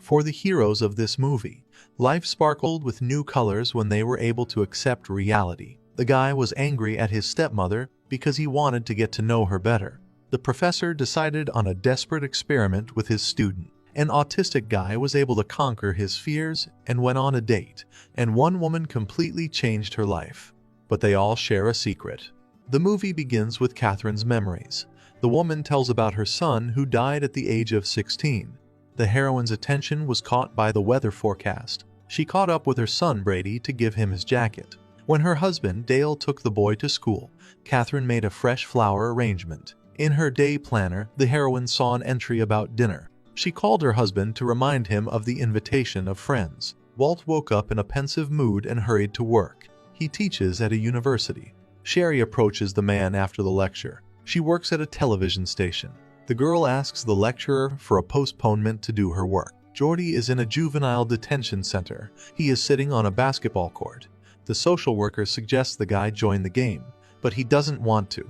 For the heroes of this movie, life sparkled with new colors when they were able to accept reality. The guy was angry at his stepmother because he wanted to get to know her better. The professor decided on a desperate experiment with his student. An autistic guy was able to conquer his fears and went on a date, and one woman completely changed her life. But they all share a secret. The movie begins with Catherine's memories. The woman tells about her son who died at the age of 16. The heroine's attention was caught by the weather forecast. She caught up with her son Brady to give him his jacket. When her husband Dale took the boy to school, Catherine made a fresh flower arrangement. In her day planner, the heroine saw an entry about dinner. She called her husband to remind him of the invitation of friends. Walt woke up in a pensive mood and hurried to work. He teaches at a university. Sherry approaches the man after the lecture. She works at a television station. The girl asks the lecturer for a postponement to do her work. Jordy is in a juvenile detention center. He is sitting on a basketball court. The social worker suggests the guy join the game, but he doesn't want to.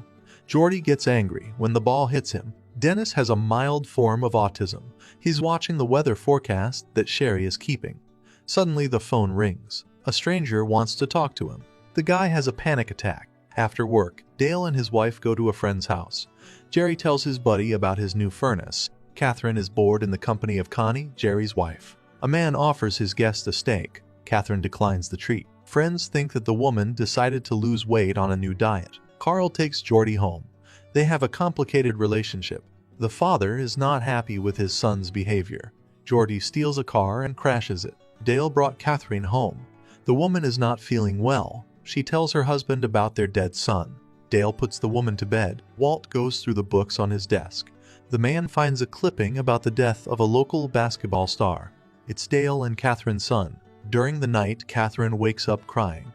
Jordy gets angry when the ball hits him. Dennis has a mild form of autism. He's watching the weather forecast that Sherry is keeping. Suddenly the phone rings. A stranger wants to talk to him. The guy has a panic attack. After work, Dale and his wife go to a friend's house. Jerry tells his buddy about his new furnace. Catherine is bored in the company of Connie, Jerry's wife. A man offers his guest a steak. Catherine declines the treat. Friends think that the woman decided to lose weight on a new diet. Carl takes Jordy home. They have a complicated relationship. The father is not happy with his son's behavior. Jordy steals a car and crashes it. Dale brought Catherine home. The woman is not feeling well. She tells her husband about their dead son. Dale puts the woman to bed. Walt goes through the books on his desk. The man finds a clipping about the death of a local basketball star. It's Dale and Catherine's son. During the night, Catherine wakes up crying.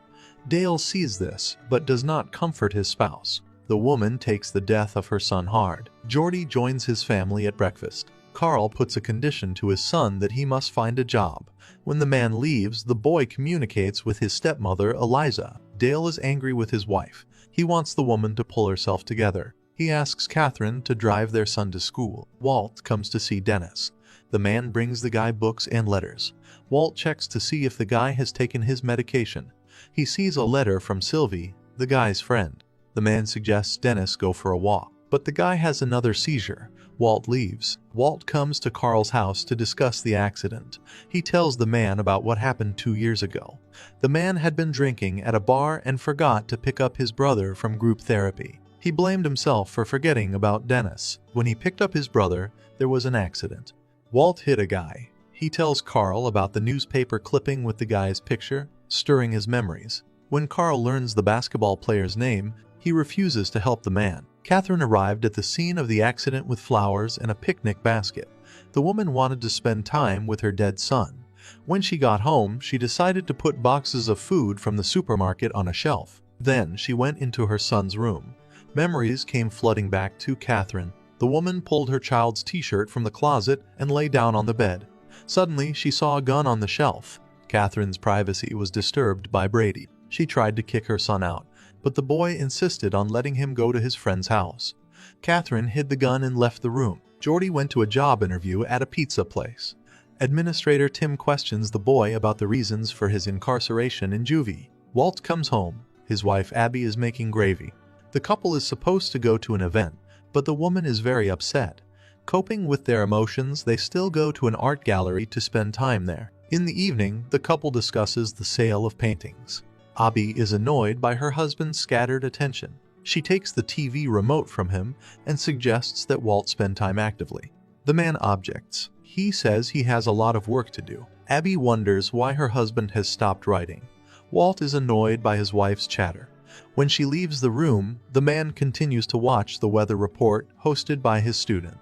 Dale sees this, but does not comfort his spouse. The woman takes the death of her son hard. Jordy joins his family at breakfast. Carl puts a condition to his son that he must find a job. When the man leaves, the boy communicates with his stepmother, Eliza. Dale is angry with his wife. He wants the woman to pull herself together. He asks Catherine to drive their son to school. Walt comes to see Dennis. The man brings the guy books and letters. Walt checks to see if the guy has taken his medication. He sees a letter from Sylvie, the guy's friend. The man suggests Dennis go for a walk, but the guy has another seizure. Walt leaves. Walt comes to Carl's house to discuss the accident. He tells the man about what happened 2 years ago. The man had been drinking at a bar and forgot to pick up his brother from group therapy. He blamed himself for forgetting about Dennis. When he picked up his brother, there was an accident. Walt hit a guy. He tells Carl about the newspaper clipping with the guy's picture, stirring his memories. When Carl learns the basketball player's name, he refuses to help the man. Catherine arrived at the scene of the accident with flowers and a picnic basket. The woman wanted to spend time with her dead son. When she got home, she decided to put boxes of food from the supermarket on a shelf. Then she went into her son's room. Memories came flooding back to Catherine. The woman pulled her child's t-shirt from the closet and lay down on the bed. Suddenly, she saw a gun on the shelf. Catherine's privacy was disturbed by Brady. She tried to kick her son out, but the boy insisted on letting him go to his friend's house. Catherine hid the gun and left the room. Jordy went to a job interview at a pizza place. Administrator Tim questions the boy about the reasons for his incarceration in juvie. Walt comes home. His wife Abby is making gravy. The couple is supposed to go to an event, but the woman is very upset. Coping with their emotions, they still go to an art gallery to spend time there. In the evening, the couple discusses the sale of paintings. Abby is annoyed by her husband's scattered attention. She takes the TV remote from him and suggests that Walt spend time actively. The man objects. He says he has a lot of work to do. Abby wonders why her husband has stopped writing. Walt is annoyed by his wife's chatter. When she leaves the room, the man continues to watch the weather report hosted by his student.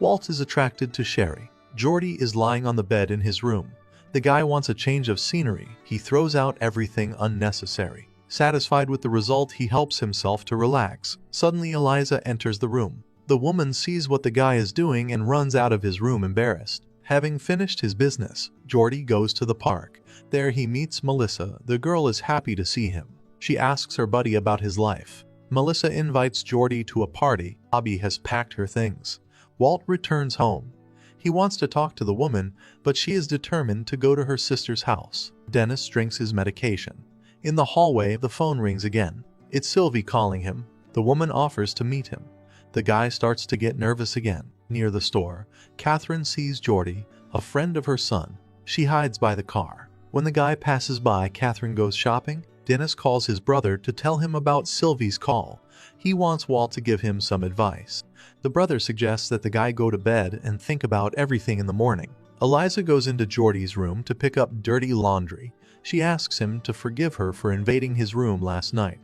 Walt is attracted to Sherry. Jordy is lying on the bed in his room. The guy wants a change of scenery. He throws out everything unnecessary. Satisfied with the result, he helps himself to relax. Suddenly, Eliza enters the room. The woman sees what the guy is doing and runs out of his room embarrassed. Having finished his business, Jordy goes to the park. There he meets Melissa. The girl is happy to see him. She asks her buddy about his life. Melissa invites Jordy to a party. Abby has packed her things. Walt returns home. He wants to talk to the woman, but she is determined to go to her sister's house. Dennis drinks his medication. In the hallway, the phone rings again. It's Sylvie calling him. The woman offers to meet him. The guy starts to get nervous again. Near the store, Catherine sees Jordy, a friend of her son. She hides by the car. When the guy passes by, Catherine goes shopping. Dennis calls his brother to tell him about Sylvie's call. He wants Walt to give him some advice. The brother suggests that the guy go to bed and think about everything in the morning. Eliza goes into Jordy's room to pick up dirty laundry. She asks him to forgive her for invading his room last night.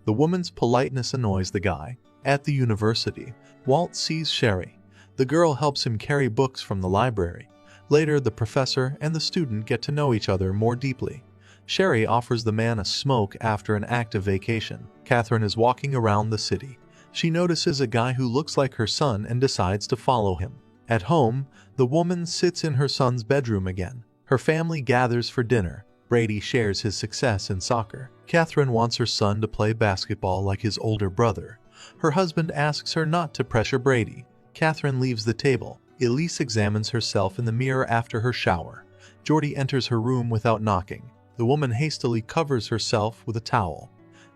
The woman's politeness annoys the guy. At the university, Walt sees Sherry. The girl helps him carry books from the library. Later, the professor and the student get to know each other more deeply. Sherry offers the man a smoke after an active vacation. Catherine is walking around the city. She notices a guy who looks like her son and decides to follow him. At home, the woman sits in her son's bedroom again. Her family gathers for dinner. Brady shares his success in soccer. Catherine wants her son to play basketball like his older brother. Her husband asks her not to pressure Brady. Catherine leaves the table. Elise examines herself in the mirror after her shower. Jordy enters her room without knocking. The woman hastily covers herself with a towel.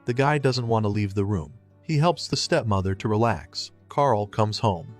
The guy doesn't want to leave the room. He helps the stepmother to relax. Carl comes home.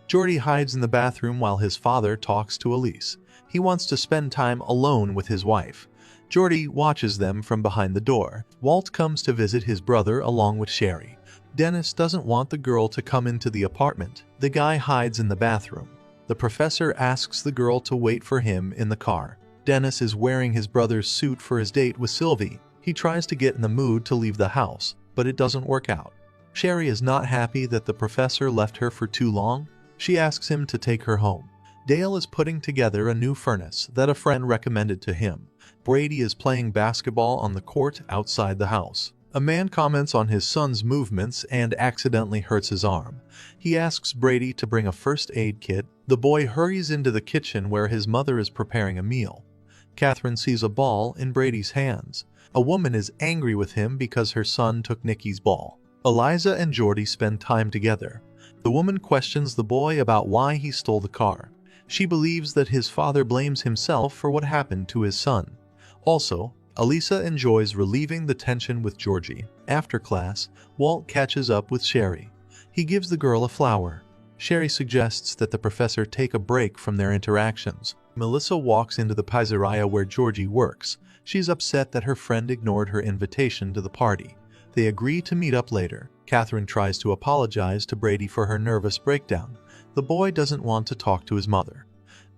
Jordy hides in the bathroom while his father talks to Elise. He wants to spend time alone with his wife. Jordy watches them from behind the door. Walt comes to visit his brother along with Sherry. Dennis doesn't want the girl to come into the apartment. The guy hides in the bathroom. The professor asks the girl to wait for him in the car. Dennis is wearing his brother's suit for his date with Sylvie. He tries to get in the mood to leave the house, but it doesn't work out. Sherry is not happy that the professor left her for too long. She asks him to take her home. Dale is putting together a new furnace that a friend recommended to him. Brady is playing basketball on the court outside the house. A man comments on his son's movements and accidentally hurts his arm. He asks Brady to bring a first aid kit. The boy hurries into the kitchen where his mother is preparing a meal. Catherine sees a ball in Brady's hands. A woman is angry with him because her son took Nikki's ball. Eliza and Jordy spend time together. The woman questions the boy about why he stole the car. She believes that his father blames himself for what happened to his son. Also, Elisa enjoys relieving the tension with Georgie. After class, Walt catches up with Sherry. He gives the girl a flower. Sherry suggests that the professor take a break from their interactions. Melissa walks into the pizzeria where Georgie works. She's upset that her friend ignored her invitation to the party. They agree to meet up later. Catherine tries to apologize to Brady for her nervous breakdown. The boy doesn't want to talk to his mother.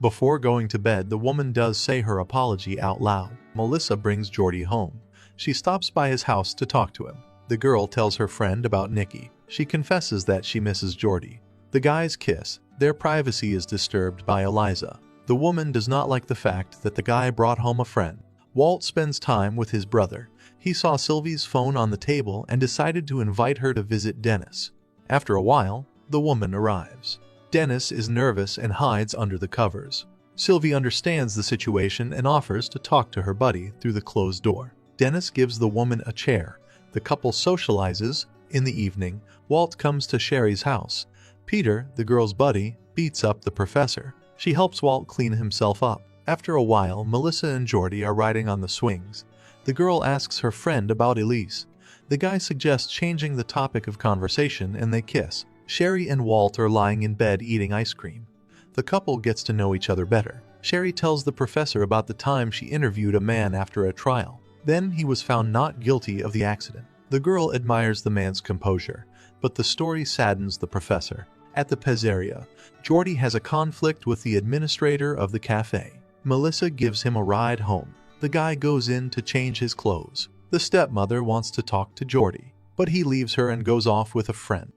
Before going to bed, the woman does say her apology out loud. Melissa brings Jordy home. She stops by his house to talk to him. The girl tells her friend about Nikki. She confesses that she misses Jordy. The guys kiss. Their privacy is disturbed by Eliza. The woman does not like the fact that the guy brought home a friend. Walt spends time with his brother. He saw Sylvie's phone on the table and decided to invite her to visit Dennis. After a while, the woman arrives. Dennis is nervous and hides under the covers. Sylvie understands the situation and offers to talk to her buddy through the closed door. Dennis gives the woman a chair. The couple socializes. In the evening, Walt comes to Sherry's house. Peter, the girl's buddy, beats up the professor. She helps Walt clean himself up. After a while, Melissa and Jordy are riding on the swings. The girl asks her friend about Elise. The guy suggests changing the topic of conversation and they kiss. Sherry and Walt are lying in bed eating ice cream. The couple gets to know each other better. Sherry tells the professor about the time she interviewed a man after a trial. Then he was found not guilty of the accident. The girl admires the man's composure, but the story saddens the professor. At the pizzeria, Jordy has a conflict with the administrator of the cafe. Melissa gives him a ride home. The guy goes in to change his clothes. The stepmother wants to talk to Jordy, but he leaves her and goes off with a friend.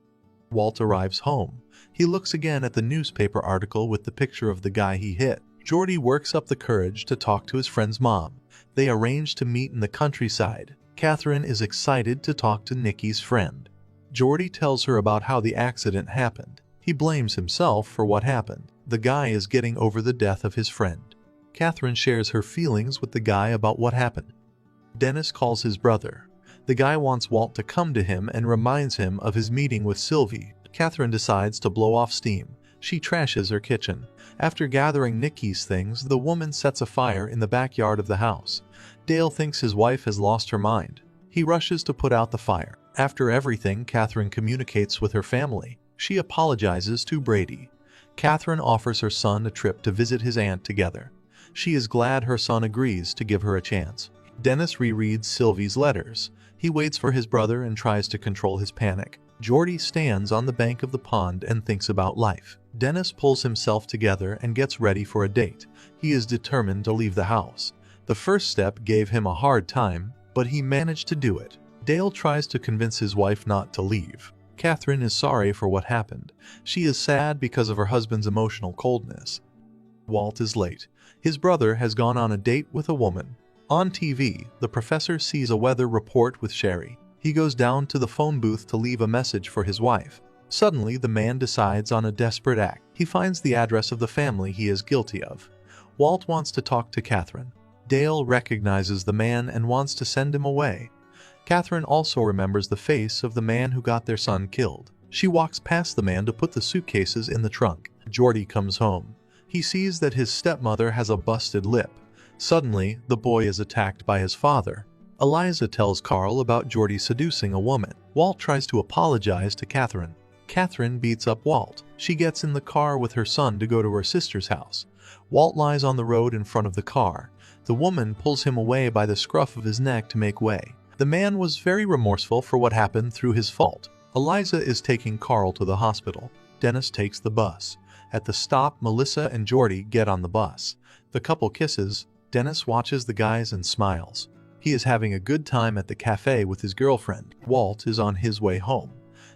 Walt arrives home. He looks again at the newspaper article with the picture of the guy he hit. Jordy works up the courage to talk to his friend's mom. They arrange to meet in the countryside. Catherine is excited to talk to Nikki's friend. Jordy tells her about how the accident happened. He blames himself for what happened. The guy is getting over the death of his friend. Catherine shares her feelings with the guy about what happened. Dennis calls his brother. The guy wants Walt to come to him and reminds him of his meeting with Sylvie. Catherine decides to blow off steam. She trashes her kitchen. After gathering Nikki's things, the woman sets a fire in the backyard of the house. Dale thinks his wife has lost her mind. He rushes to put out the fire. After everything, Catherine communicates with her family. She apologizes to Brady. Catherine offers her son a trip to visit his aunt together. She is glad her son agrees to give her a chance. Dennis rereads Sylvie's letters. He waits for his brother and tries to control his panic. Jordy stands on the bank of the pond and thinks about life. Dennis pulls himself together and gets ready for a date. He is determined to leave the house. The first step gave him a hard time, but he managed to do it. Dale tries to convince his wife not to leave. Catherine is sorry for what happened. She is sad because of her husband's emotional coldness. Walt is late. His brother has gone on a date with a woman. On TV, the professor sees a weather report with Sherry. He goes down to the phone booth to leave a message for his wife. Suddenly, the man decides on a desperate act. He finds the address of the family he is guilty of. Walt wants to talk to Catherine. Dale recognizes the man and wants to send him away. Catherine also remembers the face of the man who got their son killed. She walks past the man to put the suitcases in the trunk. Jordy comes home. He sees that his stepmother has a busted lip. Suddenly, the boy is attacked by his father. Eliza tells Carl about Jordy seducing a woman. Walt tries to apologize to Catherine. Catherine beats up Walt. She gets in the car with her son to go to her sister's house. Walt lies on the road in front of the car. The woman pulls him away by the scruff of his neck to make way. The man was very remorseful for what happened through his fault. Eliza is taking Carl to the hospital. Dennis takes the bus. At the stop, Melissa and Jordy get on the bus. The couple kisses. Dennis watches the guys and smiles. He is having a good time at the cafe with his girlfriend. Walt is on his way home.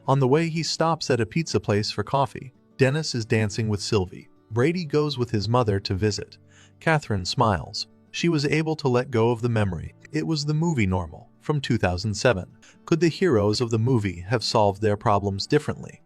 On the way, he stops at a pizza place for coffee. Dennis is dancing with Sylvie. Brady goes with his mother to visit. Catherine smiles. She was able to let go of the memory. It was the movie Normal from 2007. Could the heroes of the movie have solved their problems differently?